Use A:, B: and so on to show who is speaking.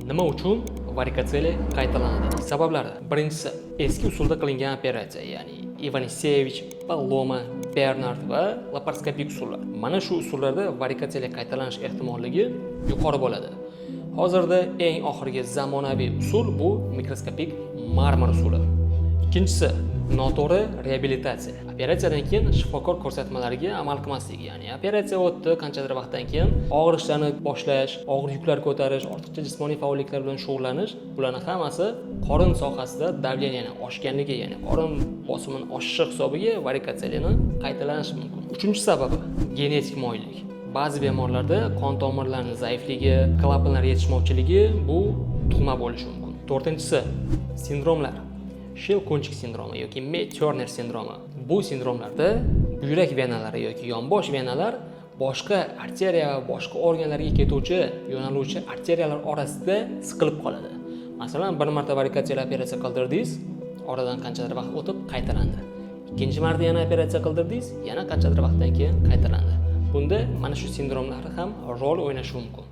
A: Nima uchun varikotsele qaytalanadi? Sabablari. Birinchisi, eski usulda qilingan operatsiya, ya'ni Ivanisevich, Paloma, Bernard va laparoskopik usullar. Mana shu usullarda varikotsele qaytalanish ehtimolligi yuqori bo'ladi. Hozirda eng oxirgi zamonaviy usul bu mikroskopik marmar usuli. Ikkinchisi, noto'g'ri reabilitatsiya. Operatsiyadan keyin shifokor ko'rsatmalariga amal qilmaslik, ya'ni operatsiya o'tdi, qanchadir vaqtdan keyin og'rishlarni boshlash, og'ir yuklar ko'tarish, ortiqcha jismoniy faolliklar bilan shug'ullanish, bularning hammasi qorin sohasida davleniyani oshganligi, ya'ni qorin bosimini oshishi hisobiga varikotseleni qaytalanishi mumkin. Uchinchi sababi genetik moyillik. Ba'zi bemorlarda qon tomirlarining zaifligi, klapanlar yetishmovchiligi bu tug'ma bo'lishi mumkin. To'rtinchisi, sindromlar. Shil-Kunchik sindromi yoki May-Turner sindromi. Bu sindromlarda buyrak venalari yoki yonbosh venalar boshqa arteriya va boshqa organlarga ketuvchi yo'naluvchi arteriyalar orasida siqilib qoladi. Masalan, bir marta varikotsele operatsiya qildirdingiz, oradan qanchadir vaqt o'tib qaytalandi. Ikkinchi marta yana operatsiya qildirdingiz, yana qanchadir vaqtdan keyin qaytalandi. Bunda mana shu sindromlar ham rol o'ynashi mumkin.